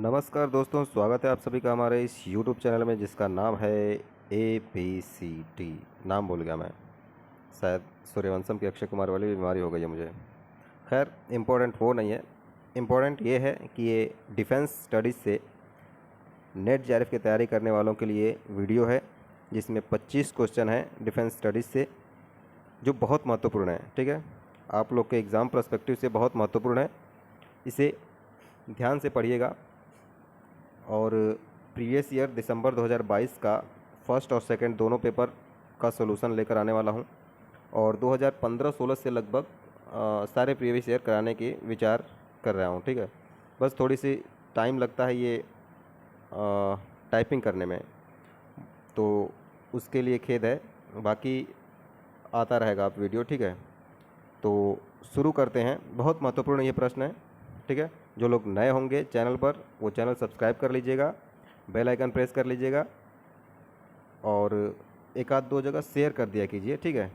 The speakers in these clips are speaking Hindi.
नमस्कार दोस्तों, स्वागत है आप सभी का हमारे इस YouTube चैनल में जिसका नाम है ABCD। नाम भूल गया मैं, शायद सूर्यवंशम की अक्षय कुमार वाली बीमारी हो गई है मुझे। खैर, इम्पोर्टेंट वो नहीं है। इम्पोर्टेंट ये है कि ये डिफेंस स्टडीज़ से नेट जेआरएफ की तैयारी करने वालों के लिए वीडियो है, जिसमें 25 क्वेश्चन हैं डिफेंस स्टडीज़ से, जो बहुत महत्वपूर्ण है। ठीक है, आप लोग के एग्ज़ाम पर्सपेक्टिव से बहुत महत्वपूर्ण है। इसे ध्यान से पढ़िएगा। और प्रीवियस ईयर दिसंबर 2022 का फर्स्ट और सेकंड दोनों पेपर का सॉल्यूशन लेकर आने वाला हूं, और 2015-16 से लगभग सारे प्रीवियस ईयर कराने की विचार कर रहा हूं। ठीक है, बस थोड़ी सी टाइम लगता है ये टाइपिंग करने में, तो उसके लिए खेद है। बाकी आता रहेगा आप वीडियो। ठीक है, तो शुरू करते हैं। बहुत महत्वपूर्ण ये प्रश्न है। ठीक है, जो लोग नए होंगे चैनल पर वो चैनल सब्सक्राइब कर लीजिएगा, बेल आइकन प्रेस कर लीजिएगा, और एक आध दो जगह शेयर कर दिया कीजिए। ठीक है,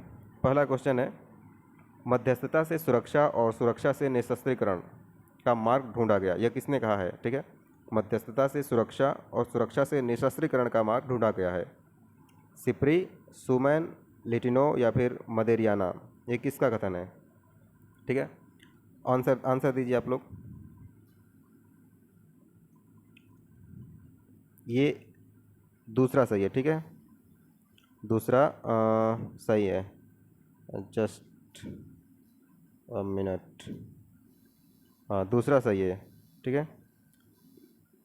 पहला क्वेश्चन है, मध्यस्थता से सुरक्षा और सुरक्षा से निशस्त्रीकरण का मार्ग ढूंढा गया, यह किसने कहा है? ठीक है, मध्यस्थता से सुरक्षा और सुरक्षा से निशस्त्रीकरण का मार्ग ढूंढा गया है। सिप्री, सुमैन, लिटिनो या फिर मदेरियाना, ये किसका कथन है? ठीक है, आंसर दीजिए आप लोग। ये दूसरा सही है। ठीक है, दूसरा सही है। Just a minute. हाँ, दूसरा सही है। ठीक है,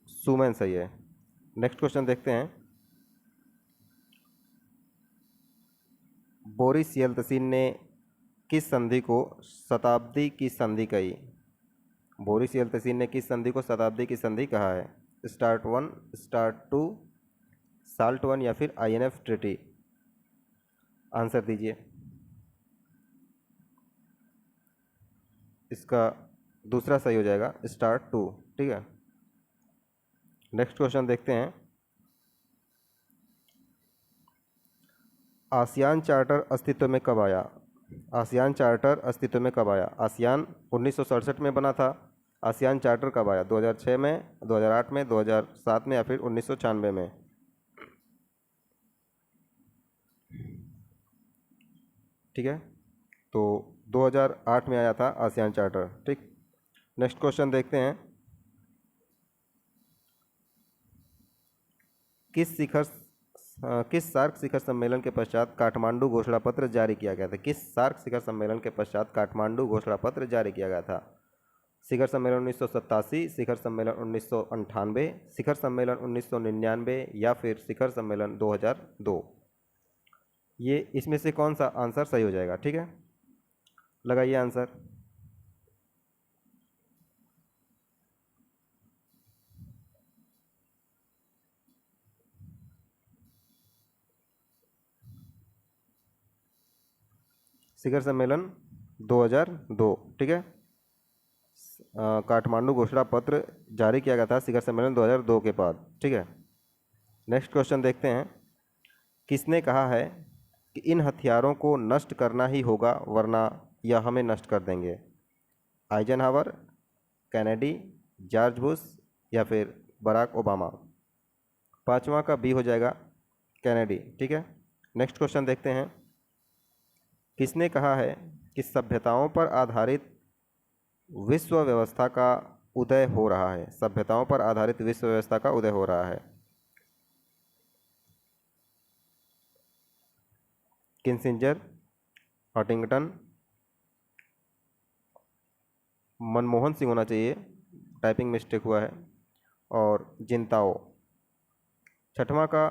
सुमन सही है। नेक्स्ट क्वेश्चन देखते हैं। बोरिस येल्तसिन ने किस संधि को शताब्दी की संधि कही? बोरिस येल्तसिन ने किस संधि को शताब्दी की संधि कहा है? स्टार्ट 1, स्टार्ट 2, साल्ट 1 या फिर INF ट्रीटी? आंसर दीजिए। इसका दूसरा सही हो जाएगा, स्टार्ट 2। ठीक है, नेक्स्ट क्वेश्चन देखते हैं। आसियान चार्टर अस्तित्व में कब आया? आसियान चार्टर अस्तित्व में कब आया? आसियान 1967 में बना था। आसियान चार्टर कब आया? 2006 में, 2008 में, 2007 में या फिर 1996 में? ठीक है, तो 2008 में आया था आसियान चार्टर। ठीक, नेक्स्ट क्वेश्चन देखते हैं। किस सार्क शिखर सम्मेलन के पश्चात काठमांडू घोषणा पत्र जारी किया गया था? किस सार्क शिखर सम्मेलन के पश्चात काठमांडू घोषणा पत्र जारी किया गया था? शिखर सम्मेलन 1987, शिखर सम्मेलन 1998, शिखर सम्मेलन 1999 या फिर शिखर सम्मेलन 2002? ये इसमें से कौन सा आंसर सही हो जाएगा? ठीक है, लगाइए आंसर। शिखर सम्मेलन 2002। ठीक है, काठमांडू घोषणा पत्र जारी किया गया था शिखर सम्मेलन 2002 के बाद। ठीक है, नेक्स्ट क्वेश्चन देखते हैं। किसने कहा है कि इन हथियारों को नष्ट करना ही होगा वरना यह हमें नष्ट कर देंगे? आइजनहावर, कैनेडी, जॉर्ज बुश या फिर बराक ओबामा? पांचवा का बी हो जाएगा, कैनेडी। ठीक है, नेक्स्ट क्वेश्चन देखते हैं। किसने कहा है कि सभ्यताओं पर आधारित विश्व व्यवस्था का उदय हो रहा है? सभ्यताओं पर आधारित विश्व व्यवस्था का उदय हो रहा है। किसिंजर, हंटिंगटन, मनमोहन सिंह होना चाहिए, टाइपिंग मिस्टेक हुआ है, और जिंताओ। छठवां का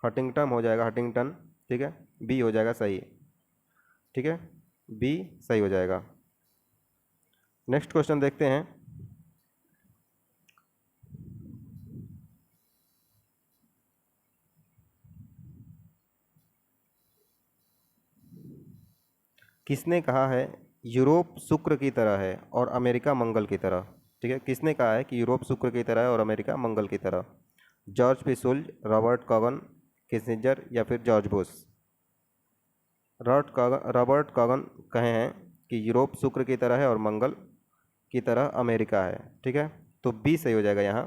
हंटिंगटन हो जाएगा, हंटिंगटन। ठीक है, बी हो जाएगा सही। ठीक है, बी सही हो जाएगा। नेक्स्ट क्वेश्चन देखते हैं। किसने कहा है यूरोप शुक्र की तरह है और अमेरिका मंगल की तरह? ठीक है, किसने कहा है कि यूरोप शुक्र की तरह है और अमेरिका मंगल की तरह? जॉर्ज पिसुल, रॉबर्ट कॉगन, किसिंजर या फिर जॉर्ज बुश? रॉबर्ट कॉगन कहे हैं कि यूरोप शुक्र की तरह है और मंगल की तरह अमेरिका है। ठीक है, तो बी सही हो जाएगा यहाँ।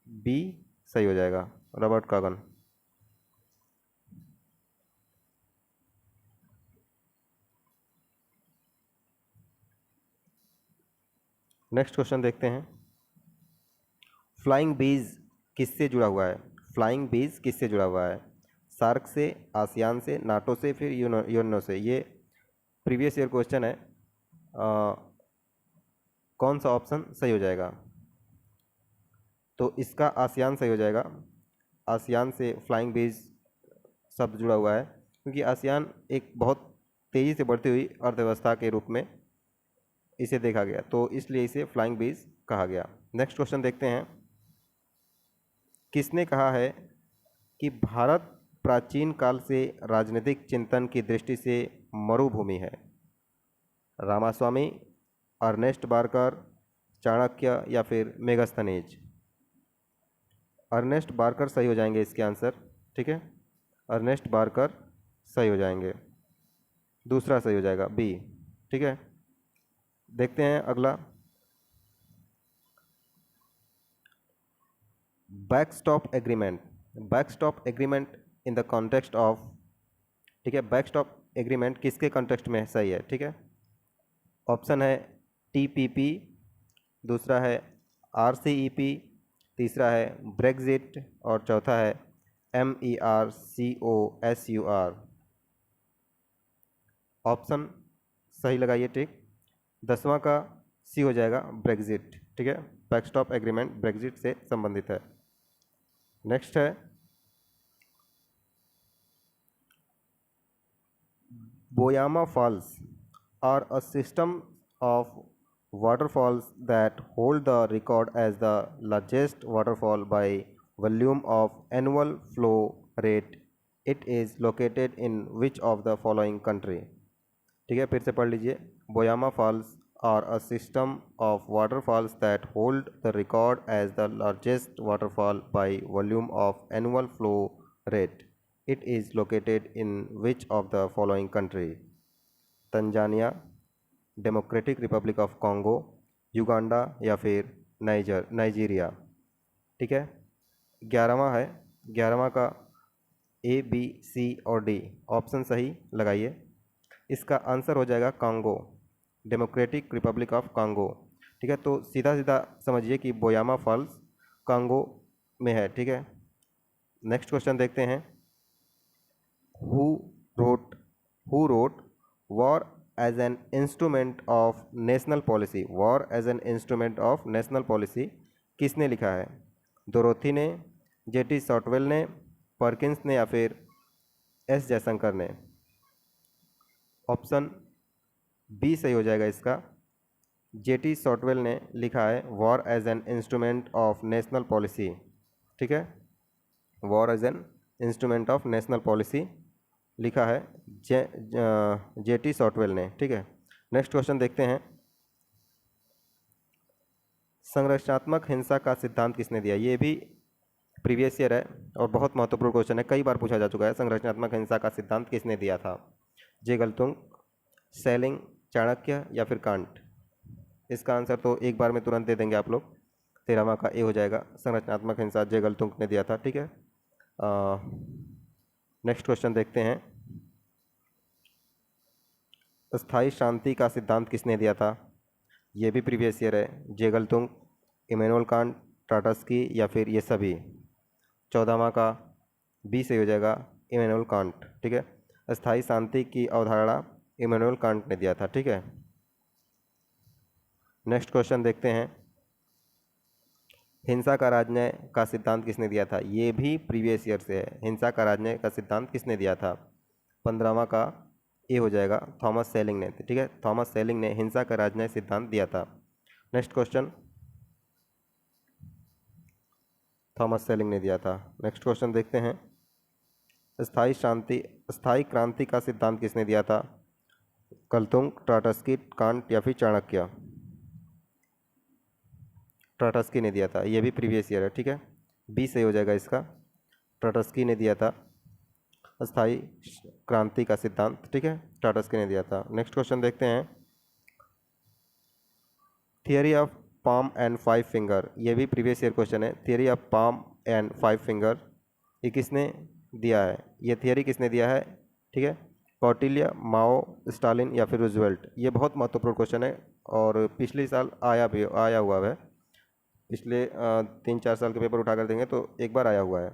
बी सही हो जाएगा, रॉबर्ट कागन। नेक्स्ट क्वेश्चन देखते हैं। फ्लाइंग बीज किससे जुड़ा हुआ है? फ्लाइंग बीज किससे जुड़ा हुआ है? सार्क से, आसियान से, नाटो से, फिर यूएनओ से? ये प्रीवियस ईयर क्वेश्चन है। कौन सा ऑप्शन सही हो जाएगा? तो इसका आसियान सही हो जाएगा। आसियान से फ्लाइंग बीज शब्द जुड़ा हुआ है, क्योंकि आसियान एक बहुत तेज़ी से बढ़ती हुई अर्थव्यवस्था के रूप में इसे देखा गया, तो इसलिए इसे फ्लाइंग बीज कहा गया। नेक्स्ट क्वेश्चन देखते हैं। किसने कहा है कि भारत प्राचीन काल से राजनीतिक चिंतन की दृष्टि से मरुभूमि है? रामास्वामी, अर्नेस्ट बार्कर, चाणक्य या फिर मेगास्थनीज? अर्नेस्ट बार्कर सही हो जाएंगे इसके आंसर, ठीक है। अर्नेस्ट बार्कर सही हो जाएंगे, दूसरा सही हो जाएगा बी, ठीक है। देखते हैं अगला। Backstop agreement, backstop agreement in the context of, ठीक है, बैकस्टॉप एग्रीमेंट किसके कॉन्टेक्स्ट में सही है? ठीक है, ऑप्शन है टीपीपी, दूसरा है आरसीईपी, तीसरा है ब्रेग्जिट और चौथा है MERCOSUR। ऑप्शन सही लगाइए, ठीक। 10वां का सी हो जाएगा, ब्रेग्जिट, ठीक है। बैकस्टॉप एग्रीमेंट ब्रेग्जिट से संबंधित है। नेक्स्ट है Boyoma falls are a system of waterfalls that hold the record as the largest waterfall by volume of annual flow rate. It is located in which of the following country? ठीक है, फिर से पढ़ लीजिए। Boyoma falls are a system of waterfalls that hold the record as the largest waterfall by volume of annual flow rate. It is located in which of the following country? Tanzania, Democratic Republic of Congo, Uganda या फिर नाइजीरिया? ठीक है, 11वां है, 11वां का A, B, C और D ऑप्शन सही लगाइए। इसका आंसर हो जाएगा Congo, democratic Republic of Congo, ठीक है। तो सीधा सीधा समझिए कि बोयामा फॉल्स कांगो में है, ठीक है। नेक्स्ट क्वेश्चन देखते हैं। Who wrote who wrote war as an instrument of national policy? War as an instrument of national policy किसने लिखा है? डोरोथी ने, J.T. शॉटवेल ने, पर्किंस ने या फिर S. जयशंकर ने? ऑप्शन बी सही हो जाएगा इसका। J.T. शॉटवेल ने लिखा है war as an instrument of national policy, ठीक है। War as an instrument of national policy लिखा है J.T. शॉटवेल ने, ठीक है। नेक्स्ट क्वेश्चन देखते हैं। संरचनात्मक हिंसा का सिद्धांत किसने दिया? ये भी प्रीवियस ईयर है और बहुत महत्वपूर्ण क्वेश्चन है, कई बार पूछा जा चुका है। संरचनात्मक हिंसा का सिद्धांत किसने दिया था? जे गलतुंग, सेलिंग, चाणक्य या फिर कांट? इसका आंसर तो एक बार में तुरंत दे देंगे आप लोग। 13वां का ए हो जाएगा, संरचनात्मक हिंसा जे गलतुंग ने दिया था, ठीक है। नेक्स्ट क्वेश्चन देखते हैं। स्थायी शांति का सिद्धांत किसने दिया था? ये भी प्रीवियस ईयर है, जे गलतुंग, इमैनुअल कांट, ट्राटस्की या फिर ये सभी? 14वां का बी से हो जाएगा, इमैनुअल कांट, ठीक है। स्थायी शांति की अवधारणा इमैनुअल कांट ने दिया था, ठीक है। नेक्स्ट क्वेश्चन देखते हैं। हिंसा का राजन्याय का सिद्धांत किसने दिया था? ये भी प्रीवियस ईयर से है। हिंसा का राजन्याय का सिद्धांत किसने दिया था? 15वां का ए हो जाएगा, थॉमस सेलिंग ने, ठीक है। थॉमस सेलिंग ने हिंसा का राजन्याय सिद्धांत दिया था। नेक्स्ट क्वेश्चन, थॉमस सेलिंग ने दिया था। नेक्स्ट क्वेश्चन देखते हैं। स्थायी क्रांति का सिद्धांत किसने दिया था? गलतुंग, ट्राटस्की, कांट या फिर चाणक्य? ट्राटस्की ने दिया था, ये भी प्रीवियस ईयर है, ठीक है। बी सही हो जाएगा इसका, ट्राटस्की ने दिया था स्थायी क्रांति का सिद्धांत, ठीक है, ट्राटस्की ने दिया था। नेक्स्ट क्वेश्चन देखते हैं। Theory of palm and five finger, ये भी प्रीवियस ईयर क्वेश्चन है। Theory of palm and five finger ये किसने दिया है, ये थियरी किसने दिया है, ठीक है, कौटिल्य, माओ, स्टालिन या फिर रूजवेल्ट। ये बहुत महत्वपूर्ण क्वेश्चन है और पिछले साल आया हुआ है। पिछले 3-4 साल के पेपर उठा कर देंगे तो एक बार आया हुआ है,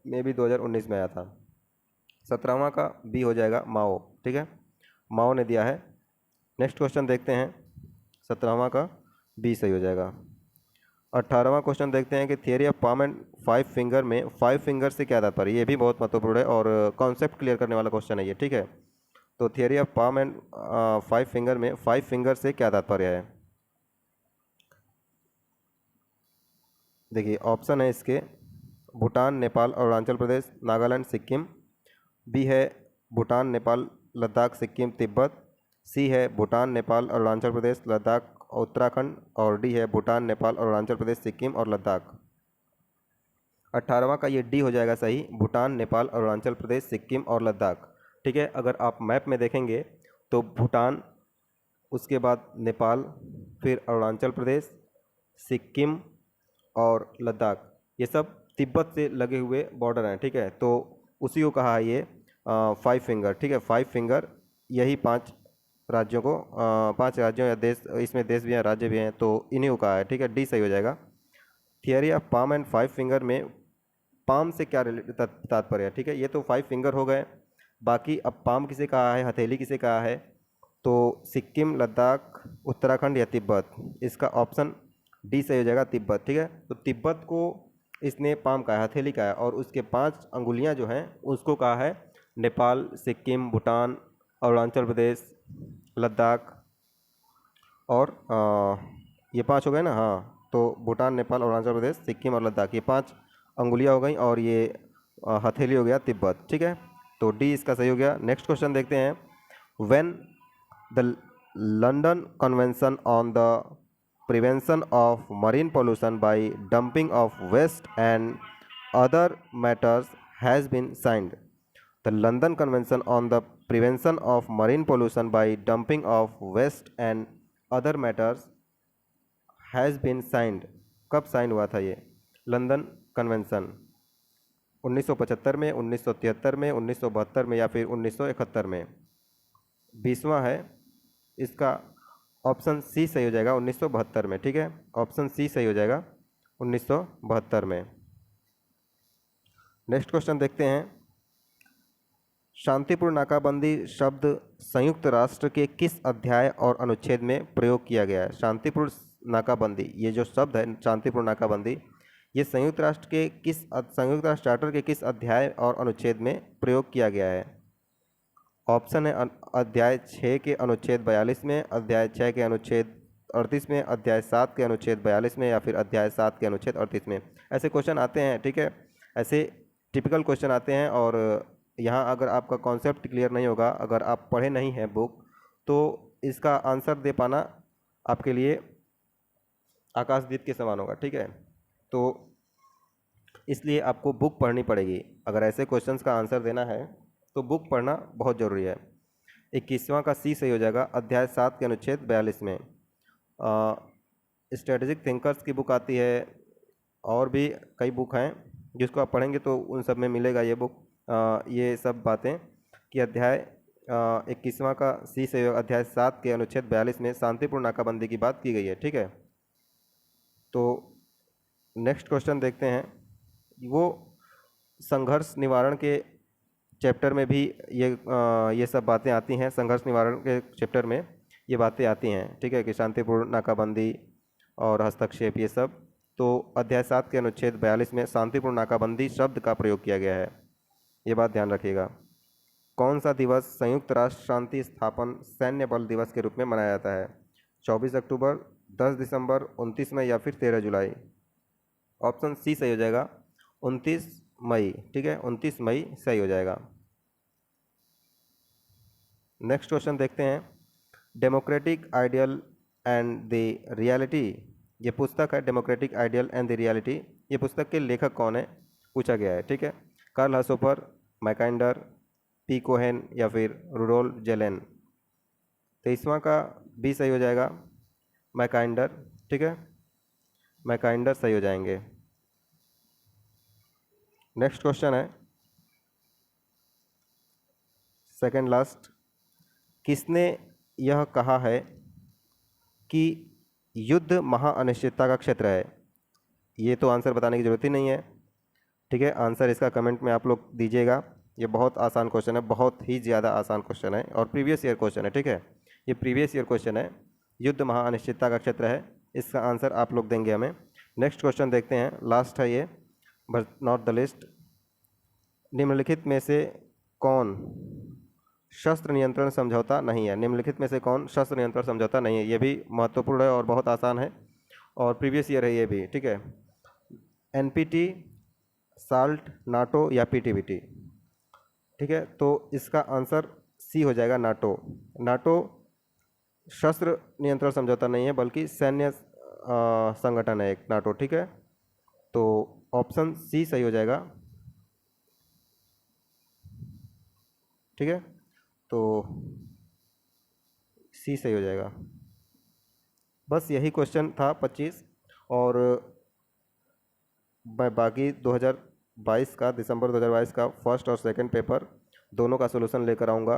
मे भी 2019 में आया था। 17वां का बी हो जाएगा माओ, ठीक है, माओ ने दिया है। नेक्स्ट क्वेश्चन देखते हैं, 17वां का बी सही हो जाएगा। 18वां क्वेश्चन देखते हैं कि theory of palm and five finger में फाइव फिंगर से क्या तात्पर्य, ये भी बहुत महत्वपूर्ण है और कॉन्सेप्ट क्लियर करने वाला क्वेश्चन है ये, ठीक है। तो theory of palm and five finger में फाइव फिंगर से क्या तात्पर्य है। देखिए ऑप्शन है इसके भूटान, नेपाल, अरुणाचल प्रदेश, नागालैंड, सिक्किम। बी है भूटान, नेपाल, लद्दाख, सिक्किम, तिब्बत। सी है भूटान, नेपाल, अरुणाचल प्रदेश, लद्दाख, उत्तराखंड। और डी है भूटान, नेपाल, अरुणाचल प्रदेश, सिक्किम और लद्दाख। 18वां का ये डी हो जाएगा सही, भूटान, नेपाल, अरुणाचल प्रदेश, सिक्किम और लद्दाख, ठीक है। अगर आप मैप में देखेंगे तो भूटान, उसके बाद नेपाल, फिर अरुणाचल प्रदेश, सिक्किम और लद्दाख, ये सब तिब्बत से लगे हुए बॉर्डर हैं, ठीक है। तो उसी को कहा है ये फाइव फिंगर, ठीक है। फाइव फिंगर यही 5 राज्यों को 5 राज्यों या देश, इसमें देश भी हैं, राज्य भी हैं, तो इन्हीं को कहा है, ठीक है। डी सही हो जाएगा। Theory of palm and five finger में पाम से क्या तात्पर्य है, ठीक है। ये तो फाइव फिंगर हो गए, बाकी अब पाम किसे कहा है, हथेली किसे कहा है, तो सिक्किम, लद्दाख, उत्तराखंड या तिब्बत। इसका ऑप्शन डी सही हो जाएगा, तिब्बत, ठीक है। तो तिब्बत को इसने पाम कहा है, हथेली कहा है, और उसके 5 अंगुलियां जो हैं उसको कहा है नेपाल, सिक्किम, भूटान, अरुणाचल प्रदेश, लद्दाख और ये 5 हो गए ना, हाँ। तो भूटान, नेपाल, अरुणाचल प्रदेश, सिक्किम और लद्दाख, ये 5 अंगुलियां हो गई और ये हथेली हो गया तिब्बत, ठीक है। तो डी इसका सही हो गया। नेक्स्ट क्वेश्चन देखते हैं, when the London convention on the prevention of marine pollution by dumping of waste and other matters has been signed. The London Convention on the prevention of marine pollution by dumping of waste and other matters has been signed. कब साइन हुआ था ये लंदन कन्वेंशन, 1975 में, 1973 में, 1972 में या फिर 1971 में। 20वां है इसका ऑप्शन सी सही हो जाएगा, 1972 में, ठीक है। ऑप्शन सी सही हो जाएगा, 1972 में। नेक्स्ट क्वेश्चन देखते हैं, शांतिपूर्ण नाकाबंदी शब्द संयुक्त राष्ट्र के किस अध्याय और अनुच्छेद में प्रयोग किया गया है। शांतिपूर्ण नाकाबंदी, ये जो शब्द है शांतिपूर्ण नाकाबंदी, ये संयुक्त राष्ट्र चार्टर के किस अध्याय और अनुच्छेद में प्रयोग किया गया है। ऑप्शन है अध्याय 6 के अनुच्छेद 42 में, अध्याय 6 के अनुच्छेद 38 में, अध्याय 7 के अनुच्छेद 42 में या फिर अध्याय 7 के अनुच्छेद 38 में। ऐसे क्वेश्चन आते हैं, ठीक है, ऐसे टिपिकल क्वेश्चन आते हैं। और यहाँ अगर आपका कॉन्सेप्ट क्लियर नहीं होगा, अगर आप पढ़े नहीं हैं बुक, तो इसका आंसर दे पाना आपके लिए आकाशदीप के समान होगा, ठीक है। तो इसलिए आपको बुक पढ़नी पड़ेगी, अगर ऐसे क्वेश्चंस का आंसर देना है तो बुक पढ़ना बहुत ज़रूरी है। 21वां का सी सही हो जाएगा, अध्याय 7 के अनुच्छेद 42 में। स्ट्रेटेजिक थिंकर्स की बुक आती है, और भी कई बुक हैं जिसको आप पढ़ेंगे तो उन सब में मिलेगा ये बुक, ये सब बातें कि अध्याय 21वां का सी सही होगा, अध्याय 7 के अनुच्छेद 42 में शांतिपूर्ण नाकाबंदी की बात की गई है, ठीक है। तो नेक्स्ट क्वेश्चन देखते हैं, वो संघर्ष निवारण के चैप्टर में भी ये सब बातें आती हैं, संघर्ष निवारण के चैप्टर में ये बातें आती हैं, ठीक है, कि शांतिपूर्ण नाकाबंदी और हस्तक्षेप ये सब। तो अध्याय 7 के अनुच्छेद 42 में शांतिपूर्ण नाकाबंदी शब्द का प्रयोग किया गया है, ये बात ध्यान रखिएगा। कौन सा दिवस संयुक्त राष्ट्र शांति स्थापन सैन्य बल दिवस के रूप में मनाया जाता है। 24 अक्टूबर, 10 दिसंबर, 29 मई या फिर 13 जुलाई। ऑप्शन सी सही हो जाएगा, 29 मई, ठीक है, 29 मई सही हो जाएगा। नेक्स्ट क्वेश्चन देखते हैं, democratic ideal and the reality, ये पुस्तक है democratic ideal and the reality, ये पुस्तक के लेखक कौन है पूछा गया है, ठीक है। कार्ल हसोपर, मैकाइंडर, पी कोहेन या फिर रुडोल्फ जेलेन। 23वां का बी सही हो जाएगा, मैकाइंडर, ठीक है, मैकाइंडर सही हो जाएंगे। नेक्स्ट क्वेश्चन है सेकंड लास्ट, किसने यह कहा है कि युद्ध महा अनिश्चितता का क्षेत्र है? ये तो आंसर बताने की ज़रूरत ही नहीं है। ठीक है, आंसर इसका कमेंट में आप लोग दीजिएगा। ये बहुत आसान क्वेश्चन है, बहुत ही ज़्यादा आसान क्वेश्चन है और प्रीवियस ईयर क्वेश्चन है। ठीक है, ये प्रीवियस ईयर क्वेश्चन है, युद्ध महा अनिश्चितता का क्षेत्र है, इसका आंसर आप लोग देंगे हमें। नेक्स्ट क्वेश्चन देखते हैं, लास्ट है ये, बट नॉट द लिस्ट। निम्नलिखित में से कौन शस्त्र नियंत्रण समझौता नहीं है? निम्नलिखित में से कौन शस्त्र नियंत्रण समझौता नहीं है? ये भी महत्वपूर्ण है और बहुत आसान है और प्रीवियस ईयर है ये भी। ठीक है, एनपीटी, साल्ट, नाटो या पीटीबीटी? ठीक है, तो इसका आंसर सी हो जाएगा, नाटो। नाटो शस्त्र नियंत्रण समझौता नहीं है बल्कि सैन्य संगठन है एक, नाटो। ठीक है, तो ऑप्शन सी सही हो जाएगा। ठीक है, तो सी सही हो जाएगा। बस यही क्वेश्चन था 25, और मैं बाकी 2022 का, दिसंबर 2022 का फर्स्ट और सेकंड पेपर दोनों का सलूशन लेकर आऊँगा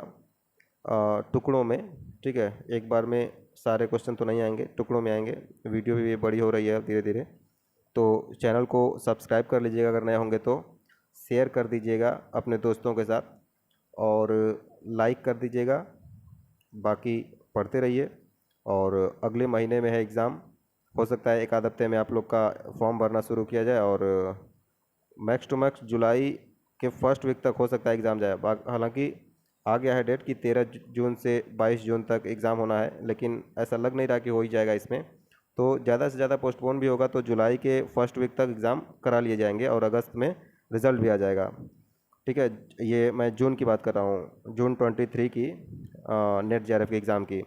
टुकड़ों में। ठीक है, एक बार में सारे क्वेश्चन तो नहीं आएंगे, टुकड़ों में आएंगे। वीडियो भी बड़ी हो रही है धीरे धीरे, तो चैनल को सब्सक्राइब कर लीजिएगा अगर नए होंगे तो, शेयर कर दीजिएगा अपने दोस्तों के साथ और लाइक कर दीजिएगा। बाकी पढ़ते रहिए, और अगले महीने में है एग्ज़ाम, हो सकता है एक आध हफ्ते में आप लोग का फॉर्म भरना शुरू किया जाए और मैक्स टू मैक्स जुलाई के फर्स्ट वीक तक हो सकता है एग्ज़ाम जाए। हालांकि आ गया है डेट कि 13 जून से 22 जून तक एग्ज़ाम होना है, लेकिन ऐसा लग नहीं रहा कि हो ही जाएगा इसमें, तो ज़्यादा से ज़्यादा पोस्टपोन भी होगा तो जुलाई के फर्स्ट वीक तक एग्ज़ाम करा लिए जाएंगे और अगस्त में रिज़ल्ट भी आ जाएगा। ठीक है, ये मैं जून की बात कर रहा हूँ, जून 23 की नेट जेआरएफ के एग्ज़ाम की।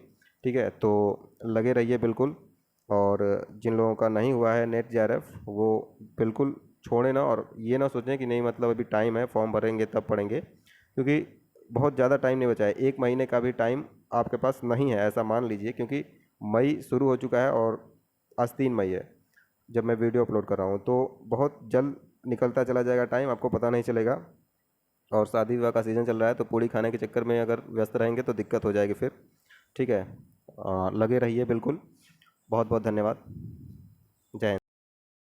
ठीक है, तो लगे रहिए बिल्कुल, और जिन लोगों का नहीं हुआ है नेट जेआरएफ वो बिल्कुल छोड़े ना, और ये ना सोचें कि नहीं मतलब अभी टाइम है, फॉर्म भरेंगे तब पढ़ेंगे, क्योंकि बहुत ज़्यादा टाइम नहीं बचा है, एक महीने का भी टाइम आपके पास नहीं है ऐसा मान लीजिए, क्योंकि मई शुरू हो चुका है और आज 3 मई है जब मैं वीडियो अपलोड कर रहा हूँ, तो बहुत जल्द निकलता चला जाएगा टाइम, आपको पता नहीं चलेगा। और शादी विवाह का सीज़न चल रहा है, तो पूड़ी खाने के चक्कर में अगर व्यस्त रहेंगे तो दिक्कत हो जाएगी फिर। ठीक है, लगे रहिए बिल्कुल। बहुत बहुत धन्यवाद। जय हिंद।